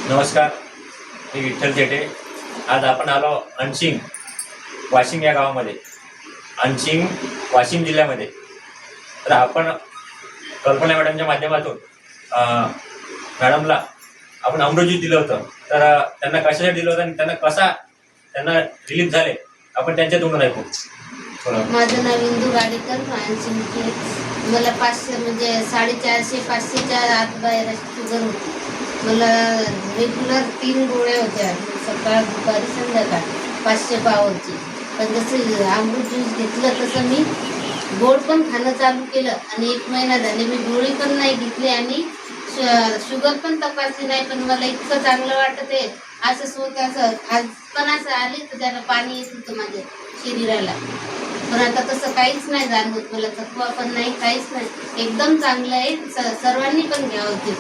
नमस्कार, मी विठ्ठल चेटे. आज आपण आलो अनशिंग वाशिम या गावामध्ये, अनशिंग वाशिम जिल्ह्यामध्ये. तर आपण कल्पना मॅडमच्या माध्यमातून मॅडमला आपण अमृत ज्यूस दिलं होतं. तर त्यांना कशासाठी दिलं होतं आणि त्यांना रिलीफ झाले आपण त्यांच्या तोंडून ऐकू. माझं नाव इंदू गाडेकर. अनशिंगची मला 500 म्हणजे 450-500च्या आत बाहेर शुगर होती. मला रेग्युलर 3 गोळ्या होत्या, सकाळ दुपारी संध्याकाळ 500 पावरची. पण जसं अमृत ज्यूस घेतलं तसं मी गोड पण खाणं चालू केलं आणि 1 महिना झाले मी गोळी पण नाही घेतली आणि शुगर पण तपासली नाही. पण मला इतकं चांगलं वाटत आहे. असं स्वतःचं आज पण असं आले तर त्याला पाणी येत होतं माझ्या शरीराला. पण आता तसं काहीच नाही जाणवत मला, थकवा पण नाही, काहीच नाही. एकदम चांगलं आहे. सर्वांनी पण घ्यावं ते.